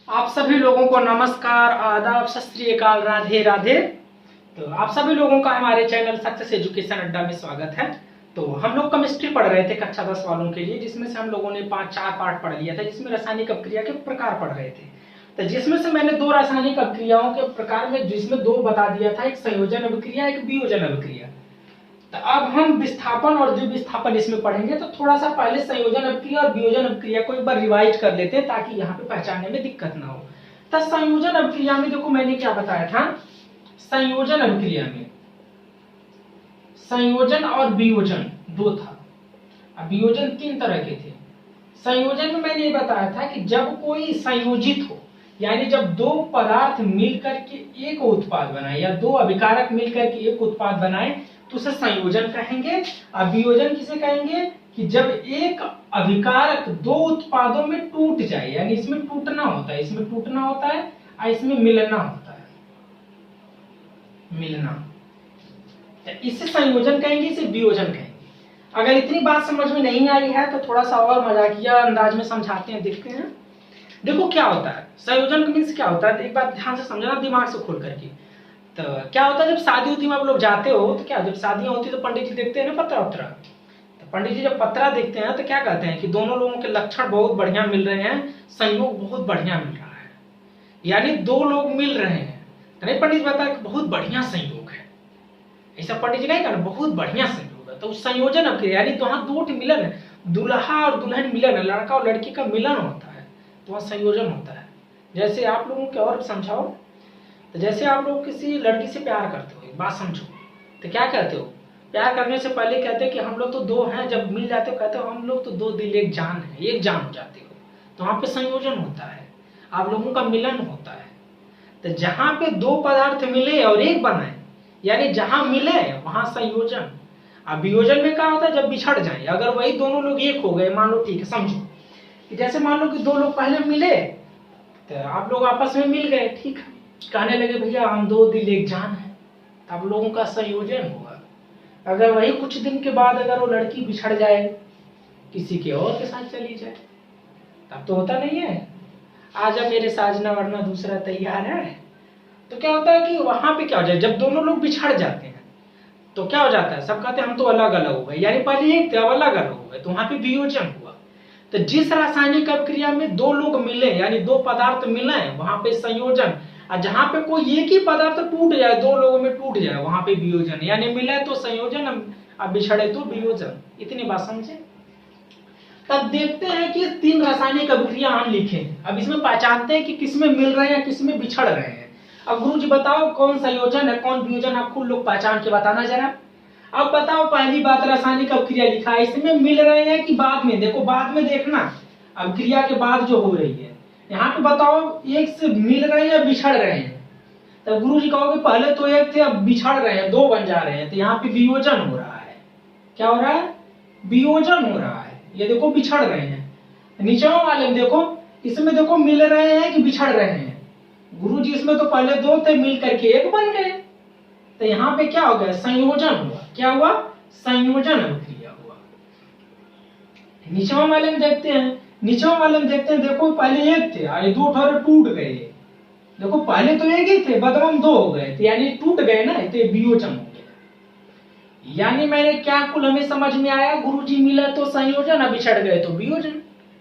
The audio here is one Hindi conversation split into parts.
आप सभी लोगों को नमस्कार, आदाब, सत श्री अकाल, राधे राधे। तो आप सभी लोगों का हमारे चैनल सक्सेस एजुकेशन अड्डा में स्वागत है। तो हम लोग केमिस्ट्री पढ़ रहे थे कक्षा 10 वालों के लिए, जिसमें से हम लोगों ने 5-4 पार्ट पढ़ लिया था, जिसमें रासायनिक अपक्रिया के प्रकार पढ़ रहे थे। तो जिसमें से मैंने 2 रासायनिक अपक्रियाओं के प्रकार में जिसमें 2 बता दिया था, एक संयोजन अभिक्रिया, एक वियोजन अभिक्रिया। तो अब हम विस्थापन और द्विविस्थापन इसमें पढ़ेंगे। तो थोड़ा सा पहले संयोजन अभिक्रिया और वियोजन अभिक्रिया को एक बार रिवाइज कर लेते हैं, ताकि यहाँ पे पहचानने में दिक्कत ना हो। तो संयोजन अभिक्रिया में देखो मैंने क्या बताया था। संयोजन अभिक्रिया में संयोजन और वियोजन 2 था। अब वियोजन 3 तरह के थे। संयोजन में मैंने ये बताया था कि जब कोई संयोजित हो, यानी जब 2 पदार्थ मिलकर के एक उत्पाद बनाए या 2 अभिकारक मिलकर के एक उत्पाद बनाए तो उसे संयोजन कहेंगे। अब वियोजन किसे कहेंगे कि जब एक अभिकारक 2 उत्पादों में टूट जाए, यानी इसमें टूटना होता है, इसमें टूटना होता है और इसमें मिलना होता है, मिलना, तो इसे संयोजन कहेंगे, इसे वियोजन कहेंगे। अगर इतनी बात समझ में नहीं आई है तो थोड़ा सा और मजाकिया अंदाज में समझाते हैं, देखते हैं। देखो क्या होता है संयोजन मीन्स क्या होता है, एक बात ध्यान से समझना दिमाग से खोल करके। तो क्या होता है, जब शादी होती में आप लोग जाते हो तो क्या, जब शादियां होती तो पंडित जी देखते हैं ना पत्रा उत्तरा। तो पंडित जी जब पत्रा देखते हैं तो क्या कहते हैं कि दोनों लोगों के लक्षण बहुत बढ़िया मिल रहे हैं, संयोग बहुत बढ़िया मिल रहा है, यानी 2 लोग मिल रहे हैं। तो नहीं पंडित बताया कि बहुत बढ़िया संयोग है, ऐसा पंडित जी नहीं कहना, बहुत बढ़िया संयोग है। तो उस संयोजन अभिक्रिया यानी तो वहां 2 मिलन है, दूल्हा और दुल्हन मिलन है, लड़का और लड़की का मिलन होता है, तो वहां संयोजन होता है। जैसे आप लोगों के और समझाओ, तो जैसे आप लोग किसी लड़की से प्यार करते हो, एक बात समझो, तो क्या कहते हो, प्यार करने से पहले कहते हैं कि हम लोग तो 2 हैं, जब मिल जाते हो कहते हो हम लोग तो 2 दिल एक जान है, एक जान हो जाते हो। तो वहां पे संयोजन होता है, आप लोगों का मिलन होता है। तो जहां पे 2 पदार्थ मिले और एक बनाए, यानी जहां मिले वहां संयोजन। अब वियोजन में क्या होता है, जब बिछड़ जाए, अगर वही दोनों लोग एक हो गए, मान लो ठीक है, समझो कि जैसे मान लो कि 2 लोग पहले मिले, तो आप लोग आपस में मिल गए, ठीक है, कहने लगे भैया हम 2 दिल एक जान है, आप लोगों का संयोजन हुआ। अगर वही कुछ दिन के बाद अगर वो लड़की बिछड़ जाए, किसी के और के साथ चली जाए, तब तो होता नहीं है, आजा मेरे साजना वरना दूसरा तैयार है। तो क्या होता है कि वहां पे क्या हो जाए, जब दोनों लोग बिछड़ जाते हैं तो क्या हो जाता है, सब कहते हैं हम तो अलग अलग हो गए, यानी पहले एक थे अब अलग अलग हो गए, तो वहां पे वियोजन हुआ। तो जिस रासायनिक अभिक्रिया में 2 लोग मिले, यानी 2 पदार्थ मिले, वहां पे संयोजन। और जहां पे कोई एक ही पदार्थ टूट जाए, 2 लोगों में टूट जाए, वहां पे वियोजन, यानी मिले तो संयोजन, अब बिछड़े तो वियोजन। इतनी बात समझे। तब देखते हैं कि 3 रासायनिक अभिक्रिया हम लिखे, अब इसमें पहचानते हैं कि किसमें मिल रहे हैं, किसमें बिछड़ रहे हैं। अब गुरु जी बताओ कौन संयोजन है कौन वियोजन, आपको लोग पहचान के बताना जरा। अब बताओ पहली बात, रासायनिक अभिक्रिया लिखा है, इसमें मिल रहे हैं कि बाद में, देखो बाद में देखना, अभिक्रिया के बाद जो हो रही है, यहाँ पे बताओ एक से मिल रहे हैं या बिछड़ रहे हैं। तो गुरु जी कहोगे पहले तो एक थे अब बिछड़ रहे हैं, 2 बन जा रहे हैं, तो यहाँ पे वियोजन हो रहा है। क्या हो रहा है, वियोजन हो रहा है। ये देखो बिछड़ रहे हैं, नीचे वाले में देखो, इसमें देखो मिल रहे हैं कि बिछड़ रहे हैं। गुरु जी इसमें तो पहले 2 थे, मिल करके एक बन गए, तो यहाँ पे क्या हो गया, संयोजन हुआ। क्या हुआ, संयोजन अभिक्रिया हुआ। नीचे वाले में देखते हैं, नीचे वाले में देखते हैं, देखो पहले एक थे और 2 ठोरे टूट गए, देखो पहले तो एक ही थे बदनाम 2 हो गए, तो यानी टूट गए ना, तो वियोजन हो गया। यानी मैंने क्या कुल हमें समझ में आया, गुरुजी मिला तो संयोजन, अब बिछड़ गए तो वियोजन।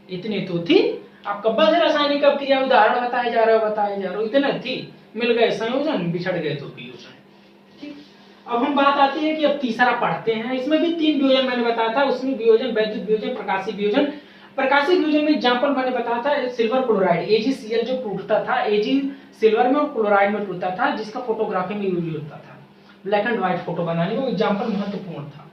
इतनी तो थी, आपका बस रासायनिक अभिक्रिया उदाहरण बताया जा रहा हो, इतना थी, मिल गए संयोजन, बिछड़ गए तो वियोजन। ठीक, अब हम बात आती है कि अब तीसरा पढ़ते हैं। इसमें भी 3 वियोजन मैंने बताया था, उसमें वियोजन, वैद्युत वियोजन, प्रकाशीय वियोजन। प्रकाशीय वियोजन में एग्जांपल मैंने बताया था, सिल्वर क्लोराइड AgCl जो टूटता था, Ag सिल्वर में और क्लोराइड में टूटता था, जिसका फोटोग्राफी में यूज होता था, ब्लैक एंड व्हाइट फोटो बनाने में एग्जांपल महत्वपूर्ण था।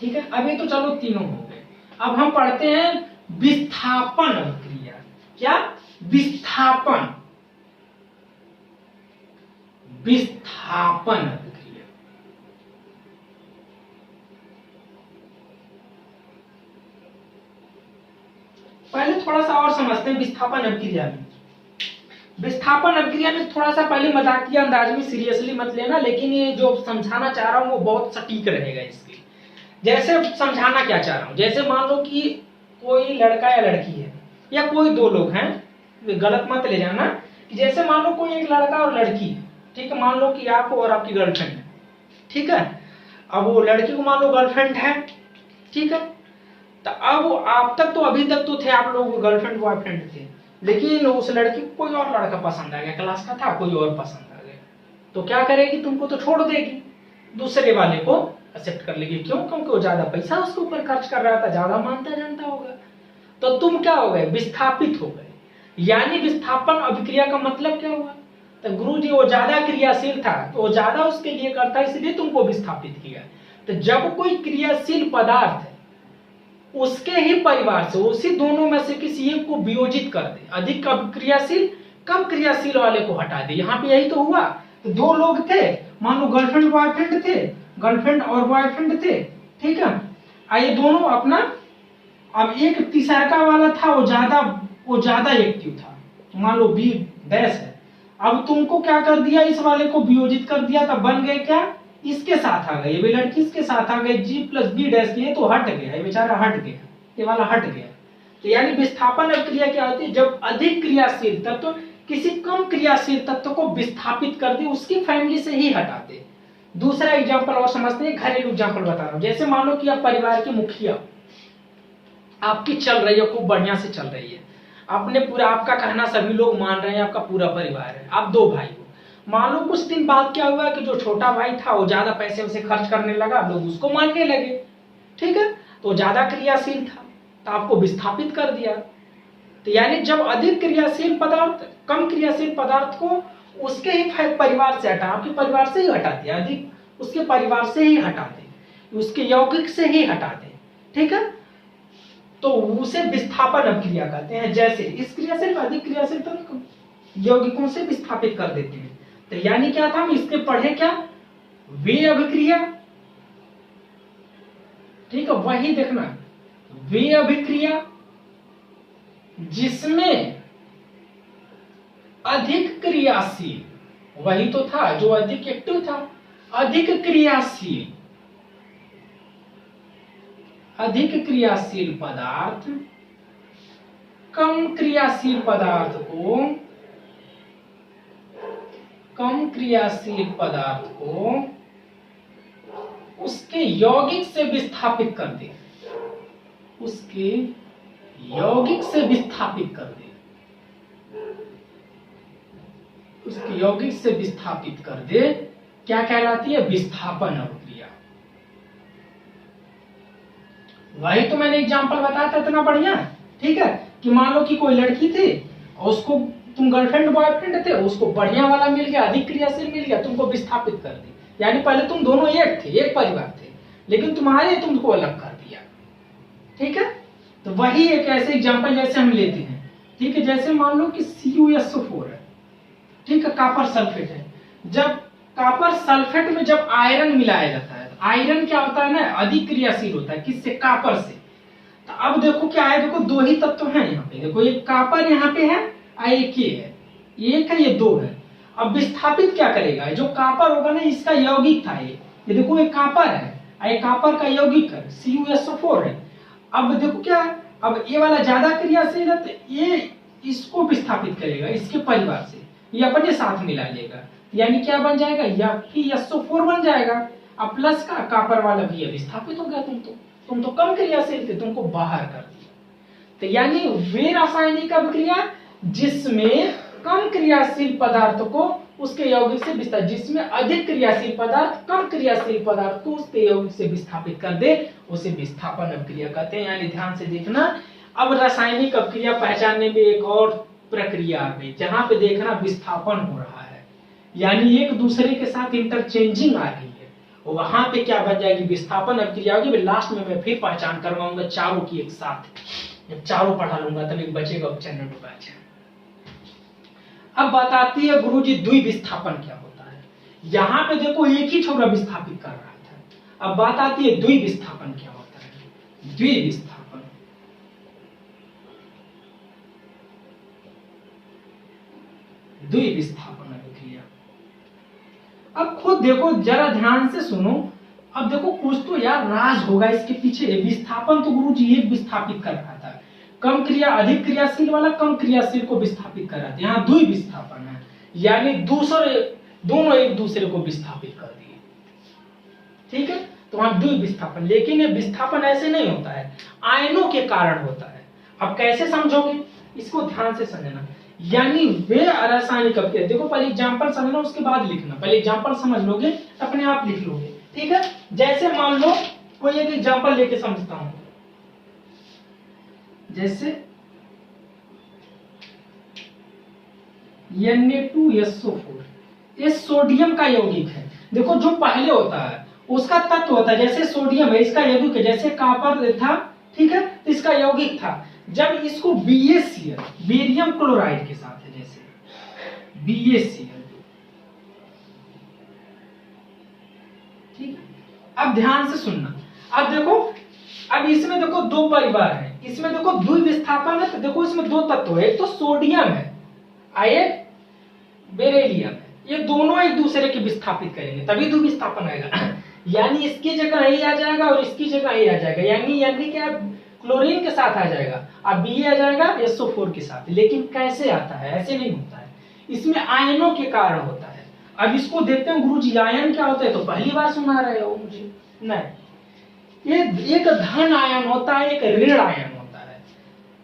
ठीक है, अभी तो चलो तीनों हो गए। अब हम पढ़ते हैं विस्थापन अभिक्रिया। क्या, विस्थापन, विस्थापन अभिक्रिया। पहले थोड़ा सा और समझते हैं विस्थापन अभिक्रिया में। विस्थापन अभिक्रिया में थोड़ा सा पहले मजाकिया अंदाज में, सीरियसली मत लेना, लेकिन ये जो समझाना चाह रहा हूं वो बहुत सटीक रहेगा इसके। जैसे समझाना क्या चाह रहा हूं, जैसे मान लो कि कोई लड़का या लड़की है, या कोई 2 लोग हैं, गलत मत ले जाना कि जैसे मान लो कोई एक लड़का और लड़की है, ठीक है, मान लो कि आप और आपकी गर्लफ्रेंड है, ठीक है। अब वो लड़की को मान लो गर्लफ्रेंड है, ठीक है, तो अब आप तक तो अभी तक तो थे आप लोग गर्लफ्रेंड बॉयफ्रेंड थे, लेकिन उस लड़की को कोई और लड़का पसंद आ गया, क्लास का था, कोई और पसंद आ गया, तो क्या करेगी, तुमको तो छोड़ देगी, दूसरे वाले को एक्सेप्ट कर लेगी। क्यों? क्योंकि वो ज्यादा पैसा उसके ऊपर खर्च कर रहा था, ज्यादा मानता जानता होगा। तो तुम क्या हो गए, विस्थापित हो गए। यानी विस्थापन अभिक्रिया का मतलब क्या हुआ, तो गुरु जी वो ज्यादा क्रियाशील था, तो वो ज्यादा उसके लिए करता है, इसलिए तुमको विस्थापित किया। तो जब कोई क्रियाशील पदार्थ है उसके ही परिवार से, उसी दोनों में से किसी एक को वियोजित कर दे, अधिक क्रियाशील कम क्रियाशील वाले को हटा दे। यहाँ पे यही तो हुआ। तो दो लोग थे, मान लो गर्लफ्रेंड बॉयफ्रेंड थे, गर्लफ्रेंड और बॉयफ्रेंड थे, ठीक है। ये दोनों अपना, अब एक तीसरा वाला था वो ज्यादा एक्टिव था, मान लो बी डैश है, अब तुमको क्या कर दिया, इस वाले को वियोजित कर दिया, तब बन गए क्या, इसके साथ आ गए, ये लड़की इसके साथ आ गए, जी प्लस बी डैश किए तो हट गया, ये बेचारा हट गया, ये वाला हट गया। तो यानी विस्थापन अभिक्रिया क्या होती है, जब अधिक क्रियाशील तत्व किसी कम क्रियाशील तत्व को विस्थापित कर दे, उसकी फैमिली से ही हटा दे। दूसरा एग्जाम्पल और समझते हैं, घरेलू एग्जाम्पल बता रहा हूं। जैसे मान लो कि आप परिवार के मुखिया, आपकी चल रही है, खूब बढ़िया से चल रही है, आपने पूरा, आपका कहना सभी लोग मान रहे हैं, आपका पूरा परिवार है, आप दो भाई हो। मान लो कुछ दिन बाद क्या हुआ कि जो छोटा भाई था वो ज्यादा पैसे उसे खर्च करने लगा, लोग उसको मानने लगे, ठीक है, तो ज्यादा क्रियाशील था, तो आपको विस्थापित कर दिया। तो यानी जब अधिक क्रियाशील पदार्थ कम क्रियाशील पदार्थ को उसके ही परिवार से हटा, आपके परिवार से ही हटा दिया, अधिक उसके परिवार से ही हटा दे, उसके यौगिक से ही हटा दे, ठीक है, तो उसे विस्थापन अभिक्रिया कहते हैं। जैसे इस क्रिया से अधिक क्रियाशील तो यौगिकों से विस्थापित कर देते हैं। तो यानी क्या था, हम इसके पढ़े क्या, वे अभिक्रिया, ठीक है, वही देखना, वे अभिक्रिया जिसमें अधिक क्रियाशील, वही तो था जो अधिक एक्टिव था, अधिक क्रियाशील पदार्थ कम क्रियाशील पदार्थ को उसके यौगिक से विस्थापित कर दे, उसके यौगिक से विस्थापित कर दे, उसके यौगिक से विस्थापित कर दे, क्या कहलाती है, विस्थापन अभिक्रिया। वही तो मैंने एग्जांपल बताया था इतना बढ़िया, ठीक है, कि मान लो कि कोई लड़की थी और उसको तुम गर्लफ्रेंड बॉयफ्रेंड थे, उसको बढ़िया वाला मिल गया, अधिक क्रियाशील मिल गया, तुमको विस्थापित कर दी। यानी पहले तुम दोनों एक थे, एक परिवार थे, लेकिन तुम्हारे तुमको अलग कर दिया, ठीक है। तो वही एक ऐसे एग्जांपल जैसे हम लेते हैं, ठीक है, जैसे मान लो कि CuSO4 है, ठीक है, कॉपर सल्फेट है। जब कॉपर सल्फेट में जब आयरन मिलाया जाता है, तो आयरन क्या होता है ना, अधिक क्रियाशील होता है, किससे, कॉपर से। तो अब देखो क्या है, देखो दो ही तत्व हैं यहाँ पे, देखो एक कॉपर यहाँ पे है और एक ये है, एक है, ये दो है। अब विस्थापित क्या करेगा, जो कॉपर होगा ना, इसका यौगिक था ये देखो, एक कॉपर है, ये कॉपर का यौगिक है, CuSO4 है। अब देखो क्या, अब ये वाला ज्यादा क्रियाशील है, तो ये इसको विस्थापित करेगा, इसके परिवार से, ये अपने साथ मिला लेगा, यानी क्या बन जाएगा, या SO4 बन जाएगा। अब प्लस का कॉपर वाला भी विस्थापित हो गया, तुम तो कम क्रियाशील थे, तुमको बाहर कर दिया। तो यानी वे रासायनिक अभिक्रिया जिसमें कम क्रियाशील पदार्थ को उसके यौगिक से विस्थापित, जिसमें अधिक क्रियाशील पदार्थ कम क्रियाशील पदार्थ को उसके यौगिक से विस्थापित कर दे, उसे विस्थापन अभिक्रिया कहते हैं। यानी ध्यान से देखना। अब रासायनिक अभिक्रिया पहचानने में एक और प्रक्रिया आ गई, जहां पे देखना विस्थापन हो रहा है, यानी एक दूसरे के साथ इंटरचेंजिंग आ रही है, वहां पे क्या बन जाएगी, विस्थापन अभिक्रिया होगी। लास्ट में मैं फिर पहचान करवाऊंगा चारों की एक साथ, जब चारों पढ़ा लूंगा तब एक बचेगा चैनल पर पहचान। अब बताती है गुरुजी द्विविस्थापन क्या होता है। यहाँ पे देखो एक ही छोरा विस्थापित कर रहा था, अब बात आती है द्विविस्थापन क्या होता है। द्विविस्थापन, द्विविस्थापन अभिक्रिया। अब खुद देखो, जरा ध्यान से सुनो। अब देखो कुछ तो यार राज होगा इसके पीछे। विस्थापन तो गुरुजी एक विस्थापित कर रहा था, कम क्रिया अधिक क्रियाशील वाला कम क्रियाशील को विस्थापित कराते हैं। यहाँ द्वि विस्थापन है, यानी दोनों एक दूसरे को विस्थापित कर दिए, ठीक है। तो वहां द्वि विस्थापन, लेकिन ये विस्थापन ऐसे नहीं होता है, आयनों के कारण होता है। अब कैसे समझोगे, इसको ध्यान से समझना। यानी वे रासायनिक अभिक्रिया, देखो पहले एग्जांपल समझना उसके बाद लिखना, पहले एग्जांपल समझ लोगे अपने आप लिख लोगे, ठीक है। जैसे मान लो कोई एक एग्जांपल लेके समझता हूं, जैसे Na2SO4, ये सोडियम का यौगिक है। देखो जो पहले होता है उसका तत्व होता है, जैसे सोडियम है इसका यौगिक है, जैसे कॉपर था, ठीक है, तो इसका यौगिक था। जब इसको BaCl बेरियम क्लोराइड के साथ है, जैसे BaCl, ठीक है। अब ध्यान से सुनना, अब देखो, अब इसमें देखो दो परिवार है, इसमें देखो द्वि विस्थापन है, तो देखो इसमें दो तत्व है, एक तो सोडियम है और एक बेरिलियम है, ये दोनों एक दूसरे के विस्थापित करेंगे तभी द्वि विस्थापन आएगा। यानी इसकी जगह यही आ जाएगा और इसकी जगह यही आ जाएगा, यानी क्या क्लोरीन के साथ आ जाएगा और बी आ जाएगा SO4 के साथ। लेकिन कैसे आता है, ऐसे नहीं होता है, इसमें आयनों के कारण होता है। अब इसको देखते हैं गुरुजी आयन क्या होता है, तो पहली बार सुना रहे हो मुझे, नहीं, ये एक धन आयन होता है, एक ऋण आयन होता है।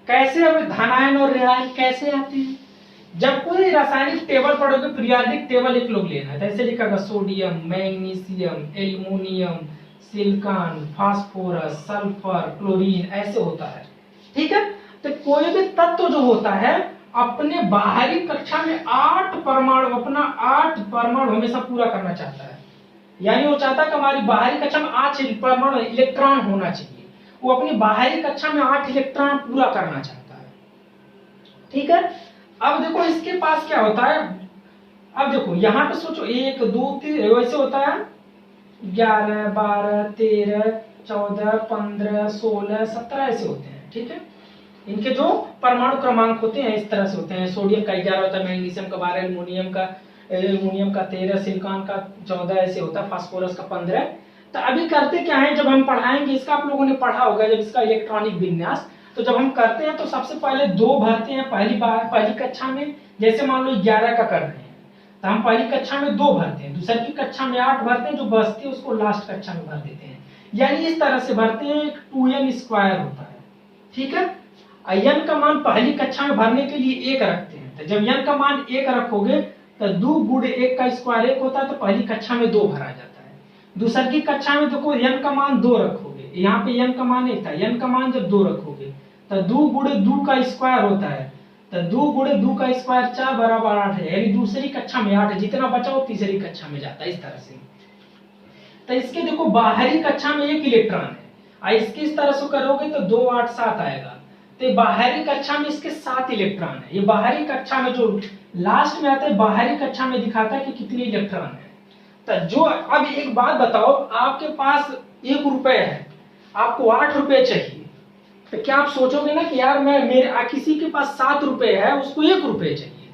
कैसे, अब धन आयन और ऋण आयन कैसे आते हैं, जब कोई रासायनिक टेबल पढ़ोगे, पीरियोडिक टेबल एक लोग लेना है, तो ऐसे लिखा sodium, magnesium, aluminium, silicon, phosphorus, sulphur, chlorine, ऐसे होता है, ठीक है। तो कोई भी तत्व जो होता है अपने बाहरी कक्षा में 8 परमाणु, अपना 8 परमाणु हमेशा पूरा करना चाहता है। यानी वो चाहता है कि हमारी बाहरी कक्षा में 8 परमाणु इलेक्ट्रॉन होना चाहिए, वो अपनी बाहरी कक्षा में 8 इलेक्ट्रॉन पूरा करना चाहता है, ठीक है। अब देखो इसके पास क्या होता है, अब देखो यहाँ पे सोचो 1 2 3 वैसे होता है, 11 12 13 14 15 16 17 ऐसे होते हैं, ठीक है। इनके जो परमाणु क्रमांक होते हैं इस तरह से होते हैं, सोडियम का 11 होता है, मैग्नीशियम का 12, एल्युमिनियम का 13, सिलिकॉन का 14 ऐसे होता है, फास्फोरस का 15। तो अभी करते क्या है, जब हम पढ़ाएंगे इसका, आप लोगों ने पढ़ा होगा जब इसका इलेक्ट्रॉनिक विन्यास, तो जब हम करते हैं तो सबसे पहले 2 भरते हैं पहली कक्षा में। जैसे मान लो 11 का कर रहे हैं तो हम पहली कक्षा में 2 भरते हैं, दूसरी की कक्षा में 8 भरते हैं, जो बचती है उसको लास्ट कक्षा में भर देते हैं। यानी इस तरह से भरते हैं, एक 2n² होता है, ठीक है। n का मान पहली कक्षा में भरने के लिए 1 रखते हैं, तो जब n का मान 1 रखोगे तो 2 गुणे 1 का स्क्वायर 1 होता है, तो पहली कक्षा में 2 भरा जाता है। दूसरी की कक्षा में देखो n का मान 2 रखोगे, यहाँ पे n का मान 1 था, n का मान जब 2 रखोगे तो 2 गुणे 2 का स्क्वायर होता है, तो 2 गुणे 2 का स्क्वायर 4 बराबर 8 है, यानी दूसरी कक्षा में 8 है, जितना बचा वो तीसरी कक्षा में जाता है, इस तरह से। तो इसके देखो बाहरी कक्षा में 1 इलेक्ट्रॉन है, और इसके इस तरह से करोगे तो 2 8 7 आएगा, तो बाहरी कक्षा में इसके 7 इलेक्ट्रॉन है। ये बाहरी कक्षा में जो लास्ट में आता है, बाहरी कक्षा में दिखाता है कि कितने इलेक्ट्रॉन है। तो जो, अब एक बात बताओ, आपके पास 1 रुपए है, आपको 8 रुपए चाहिए, तो क्या आप सोचोगे ना कि यार मेरे किसी के पास 7 रुपए है, उसको 1 रुपए चाहिए,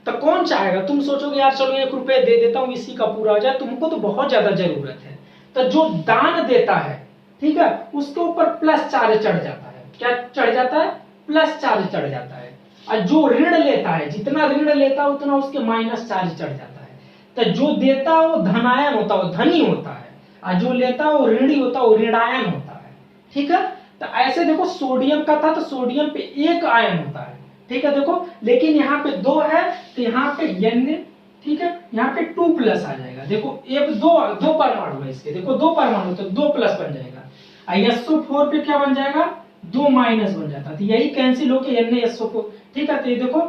तो कौन चाहेगा, तुम सोचोगे यार चलो 1 रुपए दे देता हूँ इसी का पूरा हो जाए, तुमको तो बहुत ज्यादा जरूरत है। तो जो दान देता है, ठीक है, उसके ऊपर प्लस चार्ज चढ़ जाता है। क्या चढ़ जाता है, प्लस चार्ज चढ़ जाता है। और जो ऋण लेता है, जितना ऋण लेता है उतना उसके माइनस चार्ज चढ़ जाता है। तो जो देता है वो धनायन होता है, वो धनी होता है, और जो लेता है वो ऋणी होता है, वो ऋणायन होता है, ठीक है। तो ऐसे देखो सोडियम का था तो सोडियम पे 1 आयन होता है, ठीक है, देखो, लेकिन यहाँ पे 2 है तो यहाँ पे n, ठीक है, यहाँ पे 2+ आ जाएगा। देखो एक दो परमाणु है इसके, देखो 2 परमाणु तो 2+ बन जाएगा। SO4 पे क्या बन जाएगा, 2- बन जाता है, तो यही कैंसिल होके NaSO4, ठीक है। तो ये देखो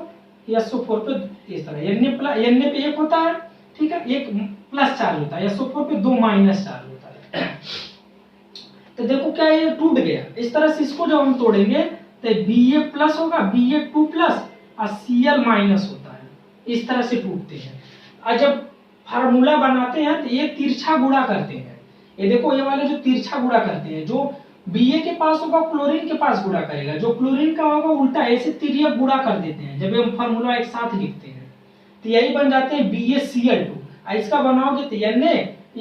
SO4 पे इस तरह Na पे 1 होता है, ठीक है, 1+ चार्ज होता है, SO4 पे 2- चार्ज होता है। तो देखो क्या ये टूट गया, इस तरह से इसको जब हम तोड़ेंगे तो Ba+ होगा, Ba2+ और Cl- होता है, इस तरह से टूटते हैं। और जब फार्मूला बनाते हैं तो ये तिरछा गुणा करते हैं, ये देखो ये वाले जो तिरछा गुणा करते हैं, जो Ba के पास होगा क्लोरीन के पास गुणा करेगा, जो क्लोरीन का होगा उल्टा ऐसे तिर्यक गुणा कर देते हैं। जब हम फार्मूला एक साथ लिखते हैं तो यही बन जाते हैं BaCl2। इसका बनाओगे तो ये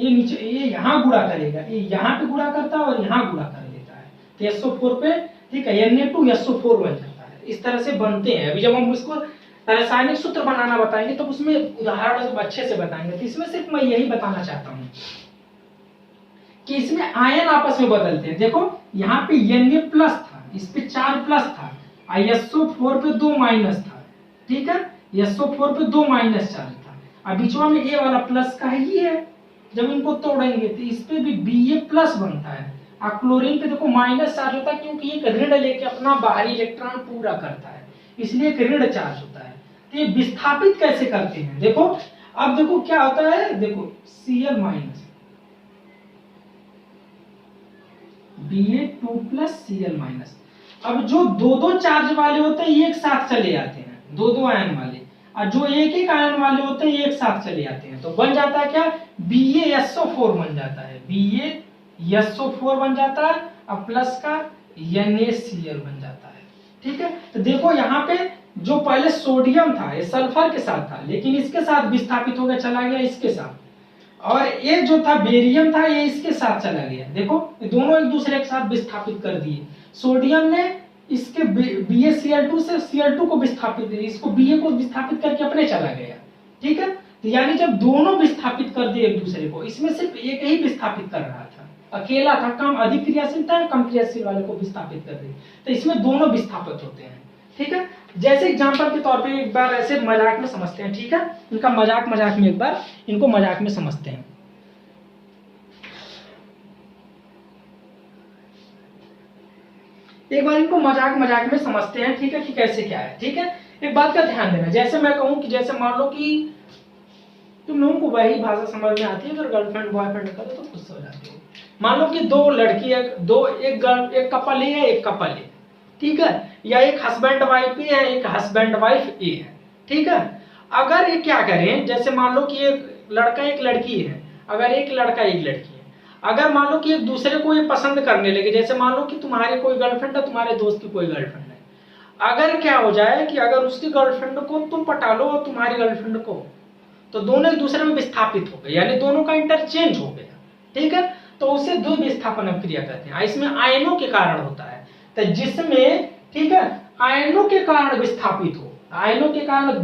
नीचे, ये यहाँ गुणा करेगा, ये यहाँ पे गुणा करता है और यहाँ गुणा कर देता है, तो SO4 पे ठीक है, Na2SO4 बन जाता है। इस तरह से बनते हैं। अभी जब हम उसको रासायनिक सूत्र बनाना बताएंगे तो उसमें उदाहरण से अच्छे से बताएंगे। तो इसमें सिर्फ मैं यही बताना चाहता हूँ कि इसमें आयन आपस में बदलते हैं। देखो यहाँ पे Na प्लस था, इस पे 4 प्लस था, SO4 पे 2 माइनस था, ठीक है, SO4 पे 2 माइनस चार्ज था, अब बीचवा में A वाला प्लस का ही है। जब इनको तोड़ेंगे तो इस पे भी Ba प्लस बनता है, और क्लोरीन पे देखो माइनस चार्ज होता है, क्योंकि एक ऋण लेके अपना बाहरी इलेक्ट्रॉन पूरा करता है, इसलिए एक ऋण चार्ज होता है। तो ये विस्थापित कैसे करते हैं, देखो अब देखो क्या होता है, देखो Cl minus Ba2 plus Cl minus. अब जो दो दो चार्ज वाले होते हैं ये एक साथ चले जाते हैं, दो दो आयन वाले, और जो एक एक आयन वाले होते हैं ये एक साथ चले जाते हैं। तो बन जाता है क्या, BaSO4 बन जाता है, BaSO4 बन जाता है, और प्लस का NaCl बन जाता है। ठीक है, तो देखो यहाँ पे जो पहले सोडियम था ये सल्फर के साथ था, लेकिन इसके साथ विस्थापित हो गया, चला गया इसके साथ, और ये जो था बेरियम था ये इसके साथ चला गया। देखो ये दोनों एक दूसरे के साथ विस्थापित कर दिए। सोडियम ने इसके BaCl2 से Cl2 को विस्थापित, इसको Ba को विस्थापित करके अपने चला गया। ठीक है, तो यानी जब दोनों विस्थापित कर दिए एक दूसरे को, इसमें सिर्फ एक ही विस्थापित कर रहा था, अकेला था, कम अधिक क्रियाशील था, कम क्रियाशील वाले को विस्थापित कर दिए, तो इसमें दोनों विस्थापित होते हैं। ठीक है, जैसे एग्जांपल के तौर पे एक बार ऐसे मजाक में समझते हैं। ठीक है, इनका मजाक में एक बार इनको मजाक में समझते हैं। एक बार इनको मजाक में समझते हैं। ठीक है, कि कैसे क्या है। ठीक है, एक बात का ध्यान देना, जैसे मैं कहूं कि जैसे मान लो कि तुम लोगों को वही भाषा समझ में आती है, अगर गर्लफ्रेंड बॉयफ्रेंड करो तो खुश हो जाते हो। मान लो कि दो लड़की है, एक कपल ए है, एक कपल ए, ठीक है, या एक हस्बैंड वाइफ ए है, एक हस्बैंड वाइफ ए है। ठीक है, अगर ये क्या करें, जैसे मान लो कि एक लड़का एक लड़की है, अगर एक लड़का एक लड़की है, अगर मान लो कि एक दूसरे को ये पसंद करने लगे, जैसे मान लो कि तुम्हारे कोई गर्लफ्रेंड है, तुम्हारे दोस्त की कोई गर्लफ्रेंड है, अगर क्या हो जाए कि अगर उसकी गर्लफ्रेंड को तुम पटा लो और तुम्हारी गर्लफ्रेंड को, तो दोनों एक दूसरे में विस्थापित हो गए, यानी दोनों का इंटरचेंज हो गया। ठीक है, तो उसे द्विविस्थापन अभिक्रिया कहते हैं। इसमें आयनों के कारण होता है, तो जिसमें, ठीक है, आयनों के कारण विस्थापित हो, आयनों के कारण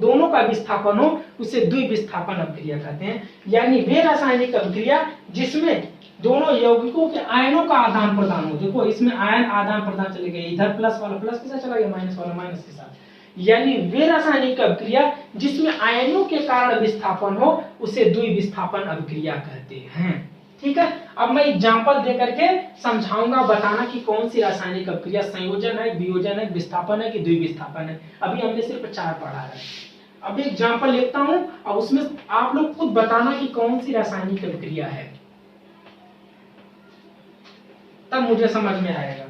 दोनों का विस्थापन हो, उसे द्विविस्थापन अभिक्रिया कहते हैं। यानी वे रासायनिक अभिक्रिया जिसमें दोनों यौगिकों के आयनों का आदान प्रदान हो। देखो इसमें आयन आदान प्रदान चले गए, इधर प्लस वाला प्लस के साथ चला गया, माइनस वाला माइनस के साथ, यानी वे रासायनिक अभिक्रिया जिसमें आयनों के कारण विस्थापन हो, उसे द्विविस्थापन अभिक्रिया कहते हैं। ठीक है, अब मैं एग्जांपल दे करके समझाऊंगा, बताना कि कौन सी रासायनिक अभिक्रिया संयोजन है, वियोजन है, विस्थापन है कि द्विविस्थापन है। अभी हमने सिर्फ 4 पढ़ा है। अभी एग्जांपल लेता हूं और उसमें आप लोग खुद बताना कि कौन सी रासायनिक अभिक्रिया है, तब मुझे समझ में आएगा।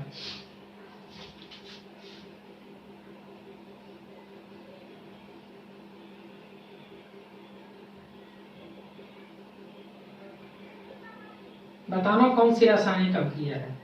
बताना कौन सी रासायनिक अभिक्रिया है।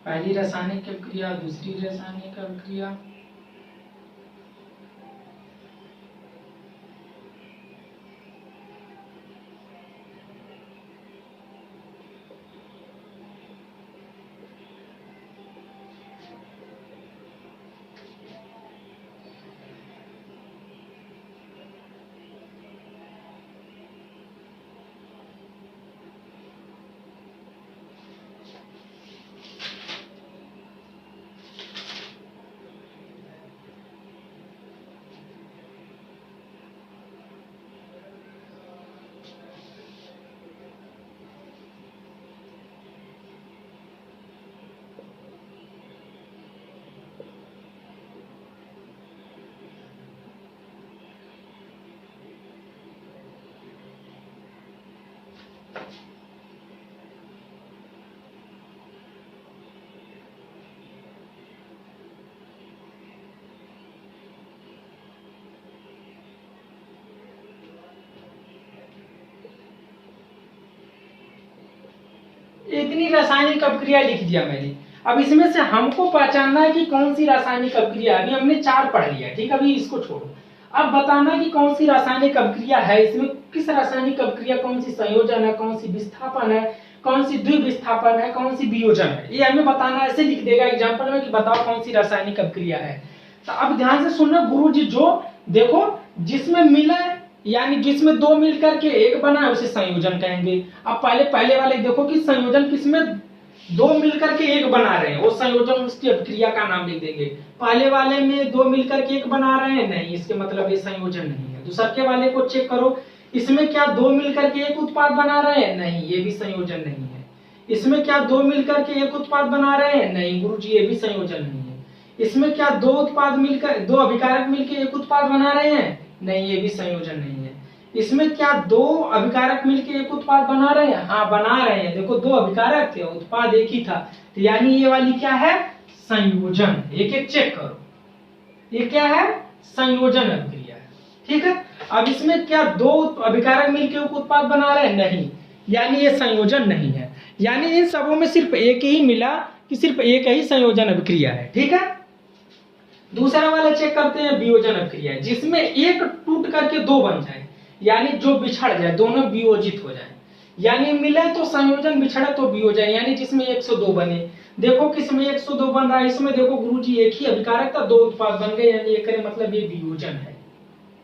पहली रासायनिक अभिक्रिया, दूसरी रासायनिक अभिक्रिया, इतनी रासायनिक अभिक्रिया लिख दिया मैंने। अब इसमें से हमको पहचानना है कि कौन सी रासायनिक अभिक्रिया, अभी हमने 4 पढ़ लिया, ठीक है, अभी इसको छोड़ो। अब बताना कि कौन सी रासायनिक अभिक्रिया है, इसमें किस रासायनिक अभिक्रिया, कौन सी संयोजन है, कौन सी विस्थापन है, कौन सी द्विविस्थापन है, कौन सी वियोजन है, ये हमें बताना। ऐसे लिख देगा एग्जाम्पल में कि बताओ कौन सी रासायनिक अभिक्रिया है। तो अब ध्यान से सुनना गुरुजी, जो देखो जिसमें मिले यानी जिसमें 2 मिलकर के 1 बना है उसे संयोजन कहेंगे। अब पहले वाले देखो कि संयोजन किसमें 2 मिलकर के 1 बना रहे हैं, वो संयोजन उसकी अभिक्रिया का नाम लिख देंगे। पहले वाले में 2 मिलकर के 1 बना रहे हैं, नहीं, इसके मतलब ये संयोजन नहीं है। दूसरे के वाले को चेक करो, इसमें क्या 2 मिलकर के 1 उत्पाद बना रहे हैं, नहीं, ये भी संयोजन नहीं है। इसमें क्या 2 मिलकर के 1 उत्पाद बना रहे हैं, नहीं गुरुजी, ये भी संयोजन नहीं है। इसमें क्या 2 उत्पाद मिलकर 2 अभिकारक मिलकर 1 उत्पाद बना रहे हैं, नहीं, ये भी संयोजन नहीं है। इसमें क्या 2 अभिकारक मिलकर 1 उत्पाद बना रहे हैं, हाँ बना रहे हैं, देखो 2 अभिकारक थे, उत्पाद एक ही था, तो यानी ये वाली क्या है, संयोजन। एक एक चेक करो, ये क्या है, संयोजन अभिक्रिया है, ठीक है। अब इसमें क्या 2 अभिकारक मिलकर 1 उत्पाद बना रहे हैं, नहीं, यानी ये संयोजन नहीं है। यानी इन सबों में सिर्फ एक ही मिला कि सिर्फ एक ही संयोजन अभिक्रिया है, ठीक है। दूसरा वाला चेक करते हैं, वियोजन अभिक्रिया, जिसमें एक टूट करके 2 बन जाए, यानी जो बिछड़ जाए, दोनों वियोजित हो जाए, यानी मिले तो संयोजन, बिछड़े तो वियोजन, यानी जिसमें 102 बने। देखो किसमें 102 बन रहा है, इसमें देखो गुरुजी एक ही अभिकारक था, 2 उत्पाद बन गए, यानी एक मतलब ये वियोजन है,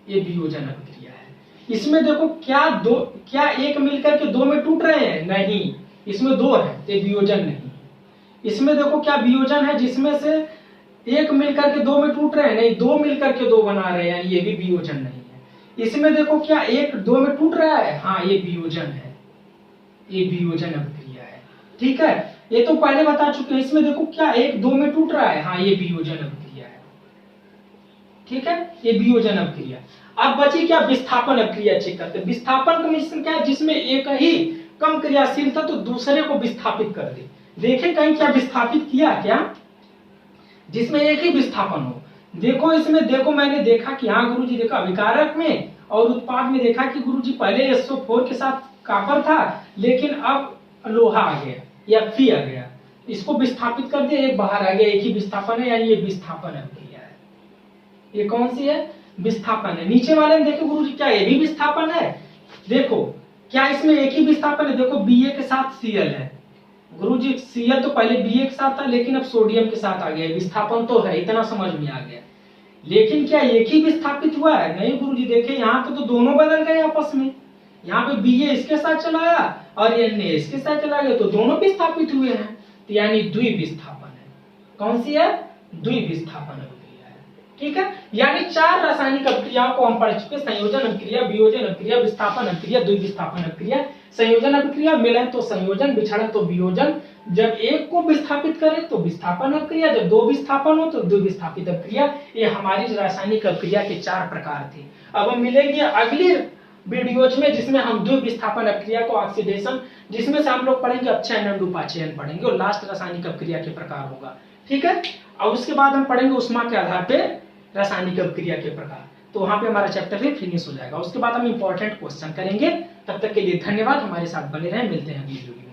ये वियोजन अभिक्रिया है। इसमें देखो क्या 1 मिलकर के 2 में टूट रहे हैं, नहीं, इसमें 2 है, तो वियोजन नहीं। इसमें देखो क्या वियोजन है, जिसमें से 1 मिलकर के 2 में टूट रहे हैं, नहीं, 2 मिलकर के 2 बना रहे हैं, ये भी वियोजन नहीं है। इसमें देखो क्या 1 2 में टूट रहा है, हाँ ये वियोजन है, ये वियोजन अभिक्रिया है, ठीक है। ये तो पहले बता चुके हैं। इसमें देखो क्या 1 2 में टूट रहा है, हाँ ये वियोजन अभिक्रिया है, ठीक है, ये वियोजन अभिक्रिया। अब बची क्या, विस्थापन अभिक्रिया चेक करते हैं। विस्थापन का मिश्रण क्या है, जिसमें एक ही कम क्रियाशील था तो दूसरे को विस्थापित कर दे। देखें कहीं क्या विस्थापित किया क्या, जिसमें एक ही विस्थापन हो। देखो इसमें देखो मैंने देखा कि हाँ गुरुजी, देखो अभिकारक में और उत्पाद में देखा कि गुरुजी पहले SO4 के साथ कॉपर था, लेकिन अब लोहा आ गया या Fe आ गया, इसको विस्थापित कर दिया, एक बाहर आ गया, एक ही विस्थापन है, यानी ये विस्थापन अभिक्रिया है। ये कौन सी है, विस्थापन है। नीचे वाले में देखो गुरुजी क्या ये भी विस्थापन है, देखो क्या इसमें एक ही विस्थापन है, देखो Ba के साथ Cl है। गुरुजी Cl तो पहले Ba के साथ था, लेकिन अब सोडियम के साथ आ गया, विस्थापन तो है, इतना समझ में आ गया। लेकिन क्या एक ही विस्थापित हुआ है, नहीं गुरुजी, देखे यहाँ तो दोनों बदल गए आपस में। यहाँ पे Ba इसके साथ चला गया और Na इसके साथ चला गया, तो दोनों विस्थापित हुए हैं, तो यानी द्विविस्थापन है। कौन सी है, द्विविस्थापन अभिक्रिया है, ठीक है। यानी 4 रासायनिक अभिक्रियाओं को हम पढ़ चुके, संयोजन अभिक्रिया, वियोजन अभिक्रिया, विस्थापन अभिक्रिया, द्विविस्थापन अभिक्रिया। संयोजन अभिक्रिया मिले तो संयोजन, बिछड़े तो वियोजन, जब एक को विस्थापित करें तो विस्थापन अभिक्रिया, जब 2 विस्थापन हो तो द्विविस्थापित अभिक्रिया। ये हमारी रासायनिक अभिक्रिया के 4 प्रकार थे। अब हम मिलेंगे अगली वीडियोज में, जिसमें हम द्विविस्थापन अभिक्रिया को ऑक्सीडेशन, जिसमें से हम लोग पढ़ेंगे अपचयन एवं उपाचयन पढ़ेंगे, और लास्ट रासायनिक अभिक्रिया के प्रकार होगा, ठीक है। और उसके बाद हम पढ़ेंगे ऊष्मा के आधार पे रासायनिक अभिक्रिया के प्रकार, तो वहां पे हमारा चैप्टर भी फिनिश हो जाएगा। उसके बाद हम इंपॉर्टेंट क्वेश्चन करेंगे। तब तक के लिए धन्यवाद, हमारे साथ बने रहें, मिलते हैं वीडियो में।